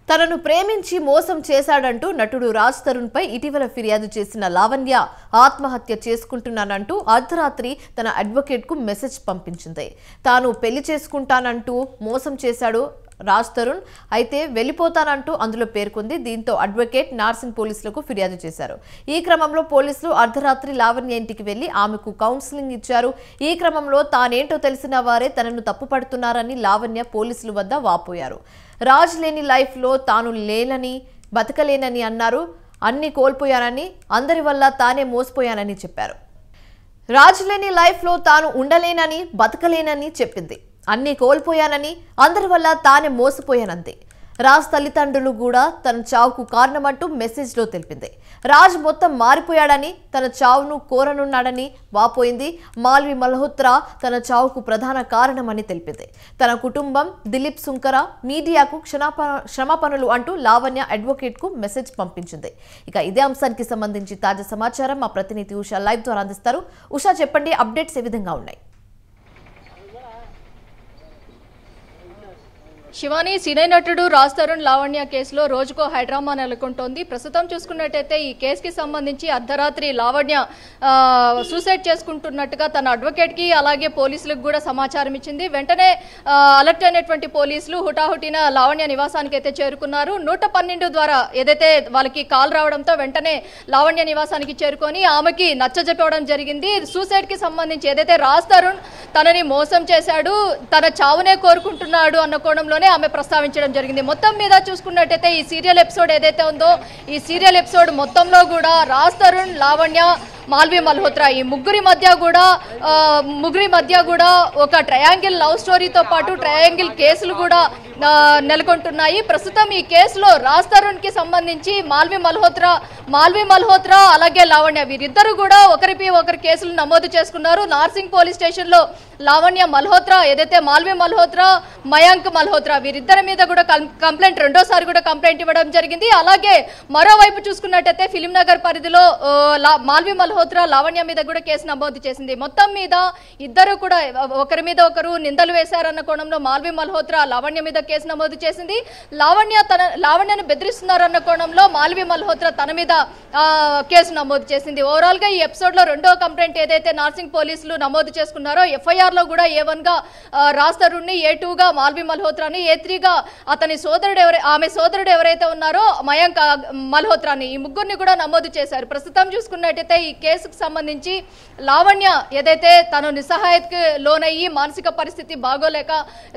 తనను ప్రేమించి మోసం చేశాడంటూ నటుడు రాజ్ తరుణ్ పై ఇటీవల ఫిర్యాదు చేసిన లావణ్య ఆత్మహత్య చేసుకుంటున్నానంటూ అర్ధరాత్రి తన అడ్వకేట్ కు మెసేజ్ పంపించింది. తాను పెళ్లి చేసుకుంటానంటూ మోసం చేశాడు రాజ్ తరుణ్, అయితే వెళ్ళిపోతానంటూ అందులో పేర్కొంది. దీంతో అడ్వకేట్ నార్సింగ్ పోలీసులకు ఫిర్యాదు చేశారు. ఈ క్రమంలో పోలీసులు అర్ధరాత్రి లావణ్య ఇంటికి వెళ్లి ఆమెకు కౌన్సిలింగ్ ఇచ్చారు. ఈ క్రమంలో తానేంటో తెలిసిన వారే తనను తప్పుపడుతున్నారని లావణ్య పోలీసుల వద్ద వాపోయారు. రాజ్ లేని లైఫ్ లో తాను లేనని బతకలేనని అన్నారు. అన్ని కోల్పోయానని, అందరి వల్ల తానే మోసపోయానని చెప్పారు. రాజ్ లేని లైఫ్ లో తాను ఉండలేనని బతకలేనని చెప్పింది. అన్ని కోల్పోయానని, అందరి వల్ల తానే మోసపోయానంది. రాజ్ తల్లిదండ్రులు కూడా తన చావుకు కారణమంటూ మెసేజ్ లో తెలిపింది. రాజ్ మొత్తం మారిపోయాడని, తన చావును కోరనున్నాడని వాపోయింది. మాల్వి మల్హోత్రా తన చావుకు ప్రధాన కారణమని తెలిపింది. తన కుటుంబం, దిలీప్ సుంకర మీడియాకు క్షమాపణలు అంటూ లావణ్య అడ్వకేట్ కు మెసేజ్ పంపించింది. ఇక ఇదే అంశానికి సంబంధించి తాజా సమాచారం మా ప్రతినిధి ఉషా లైవ్ ద్వారా అందిస్తారు. ఉషా, చెప్పండి, అప్డేట్స్ ఏ విధంగా ఉన్నాయి? శివాని, సినీ నటుడు రాజ్ తరుణ్ లావణ్య కేసులో రోజుకో హైడ్రామా నెలకొంటోంది. ప్రస్తుతం చూసుకున్నట్టయితే ఈ కేసుకి సంబంధించి అర్ధరాత్రి లావణ్య సూసైడ్ చేసుకుంటున్నట్టుగా తన అడ్వకేట్ కి అలాగే పోలీసులకు కూడా సమాచారం ఇచ్చింది. వెంటనే అలర్ట్ అయినటువంటి పోలీసులు హుటాహుటిన లావణ్య నివాసానికి అయితే చేరుకున్నారు. 112 ద్వారా ఏదైతే వాళ్ళకి కాల్ రావడంతో వెంటనే లావణ్య నివాసానికి చేరుకొని ఆమెకి నచ్చజెప్పడం జరిగింది. సూసైడ్ కి సంబంధించి ఏదైతే రాజ్ తరుణ్ తనని మోసం చేశాడు, తన చావునే కోరుకుంటున్నాడు అన్న కోణంలో ఆమె ప్రస్తావించడం జరిగింది. మొత్తం మీద చూసుకున్నట్టయితే ఈ సీరియల్ ఎపిసోడ్ ఏదైతే ఉందో ఈ సీరియల్ ఎపిసోడ్ మొత్తంలో కూడా రాజ్ తరుణ్, లావణ్య, మాల్వి మల్హోత్రా ఈ ముగ్గురి మధ్య కూడా ఒక ట్రయాంగిల్ లవ్ స్టోరీతో పాటు ట్రయాంగిల్ కేసులు కూడా నెలకొంటున్నాయి. ప్రస్తుతం ఈ కేసులో రాజ్ తరుణ్ కి సంబంధించి మాల్వి మల్హోత్రా అలాగే లావణ్య వీరిద్దరు కూడా ఒకరిపై ఒకరు కేసులు నమోదు చేసుకున్నారు. నార్సింగ్ పోలీస్ స్టేషన్ లో లావణ్య మల్హోత్రా, ఏదైతే మాల్వి మల్హోత్రా, మయాంక్ మల్హోత్రా వీరిద్దరి మీద కూడా కంప్లైంట్ రెండోసారి కూడా కంప్లైంట్ ఇవ్వడం జరిగింది. అలాగే మరోవైపు చూసుకున్నట్టయితే ఫిలిం నగర్ పరిధిలో మాల్వి మల్హోత్రా లావణ్య మీద కూడా కేసు నమోదు చేసింది. మొత్తం మీద ఇద్దరు కూడా ఒకరి మీద ఒకరు నిందలు వేశారన్న కోణంలో మాల్వి మల్హోత్రా లావణ్య మీద కేసు నమోదు చేసింది. లావణ్యను బెదిరిస్తున్నారన్న కోణంలో మాల్వి మల్హోత్రా తన మీద కేసు నమోదు చేసింది. ఓవరాల్ గా ఈ ఎపిసోడ్ లో రెండో కంప్లైంట్ ఏదైతే నార్సింగ్ పోలీసులు నమోదు చేసుకున్నారో ఎఫ్ఐఆర్ లో కూడా A1 గా రాజ్ తరుణ్ ని, A2 గా మాల్వి మల్హోత్రాని, A3 గా అతని ఆమె సోదరుడు ఎవరైతే ఉన్నారో మయాంక్ మల్హోత్రాని ఈ ముగ్గురిని కూడా నమోదు చేశారు. ప్రస్తుతం చూసుకున్నట్టయితే ఈ కేసుకు సంబంధించి లావణ్య ఏదైతే తను నిస్సహాయతకి లోనయ్యి మానసిక పరిస్థితి బాగోలేక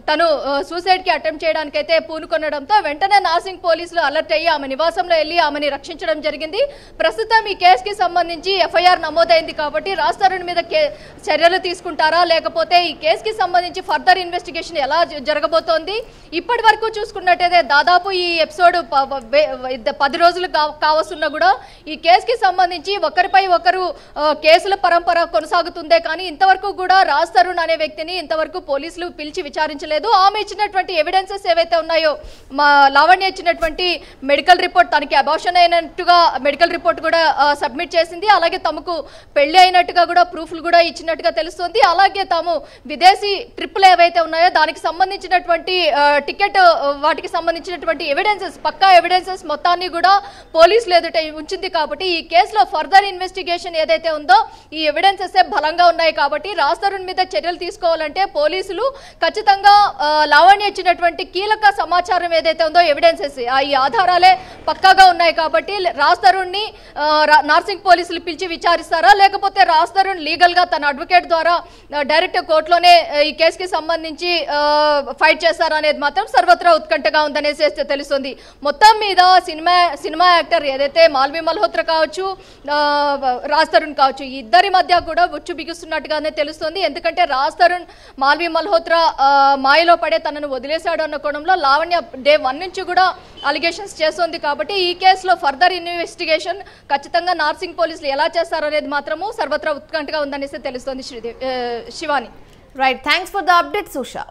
తను సూసైడ్ కి అటెంప్ట్ చేయడానికైతే పూనుకొనడంతో వెంటనే నార్సింగ్ పోలీసులు అలర్ట్ అయ్యి ఆమె నివాసంలో వెళ్లి ఆమెని రక్షించడం జరిగింది. ప్రస్తుతం ఈ కేసుకి సంబంధించి ఎఫ్ఐఆర్ నమోదైంది కాబట్టి రాజ్ తరుణ్ మీద చర్యలు తీసుకుంటారా, లేకపోతే ఈ కేసుకి సంబంధించి ఫర్దర్ ఇన్వెస్టిగేషన్ ఎలా జరగబోతోంది? ఇప్పటి వరకు చూసుకున్నట్టయితే దాదాపు ఈ ఎపిసోడ్ 10 రోజులు కావస్తున్నా కూడా ఈ కేసుకి సంబంధించి ఒకరిపై ఒకరు కేసుల పరంపర కొనసాగుతుందే కానీ ఇంతవరకు కూడా రాజ్ తరుణ్ అనే వ్యక్తిని ఇంతవరకు పోలీసులు పిలిచి విచారించలేదు. ఆమె ఇచ్చినటువంటి ఎవిడెన్సెస్ ఏవైతే ఉన్నాయో, లావణ్య ఇచ్చినటువంటి మెడికల్ రిపోర్ట్, తనకి అబార్షన్ అయినట్టుగా మెడికల్ రిపోర్ట్ కూడా సబ్మిట్ చేసింది. అలాగే తమకు పెళ్లి అయినట్టుగా కూడా ప్రూఫ్లు కూడా ఇచ్చినట్టుగా తెలుస్తుంది. అలాగే తాము విదేశీ ట్రిప్లు ఏవైతే ఉన్నాయో దానికి సంబంధించినటువంటి టికెట్, వాటికి సంబంధించినటువంటి ఎవిడెన్సెస్, పక్కా ఎవిడెన్సెస్ మొత్తాన్ని కూడా పోలీసులు ఎదుట ఉంచింది. కాబట్టి ఈ కేసులో ఫర్దర్ ఇన్వెస్టిగేషన్ ఏదైతే ఉందో ఈ ఎవిడెన్సెస్ బలంగా ఉన్నాయి. కాబట్టి రాజ్ తరుణ్ మీద చర్యలు తీసుకోవాలంటే పోలీసులు ఖచ్చితంగా లావణ్య ఇచ్చినటువంటి కీలక సమాచారం ఏదైతే ఉందో ఎవిడెన్సెస్, ఈ ఆధారాలే పక్కాగా ఉన్నాయి. కాబట్టి రాజ్ తరుణ్ ని నార్సింగ్ పోలీసులు పిలిచి విచారిస్తారా, లేకపోతే రాజ్ తరుణ్ లీగల్ గా తన అడ్వకేట్ ద్వారా డైరెక్ట్ కోర్టులోనే ఈ కేసుకి సంబంధించి ఫైట్ చేస్తారా అనేది మాత్రం సర్వత్రా ఉత్కంఠగా ఉందనేసి తెలుస్తుంది. మొత్తం మీద సినిమా యాక్టర్ ఏదైతే మాల్వి మల్హోత్రా కావచ్చు, రాజ్ తరుణ్ కావచ్చు, ఈ ఇద్దరి మధ్య కూడా ఉచ్చు బిగుస్తున్నట్టుగానే తెలుస్తుంది. ఎందుకంటే రాజ్ తరుణ్ మాల్వి మల్హోత్రా మాయలో పడే తనను వదిలేశాడు అన్న కోణంలో లావణ్య డే 1 నుంచి కూడా అలిగేషన్స్ చేస్తుంది. కాబట్టి ఈ కేసులో ఫర్దర్ ఇన్వెస్టిగేషన్ ఖచ్చితంగా నార్సింగ్ పోలీసులు ఎలా చేస్తారో అనేది మాత్రము సర్వత్రా ఉత్కంఠగా ఉందనేసి తెలుస్తుంది. Shivani. Right, thanks for the updates Usha.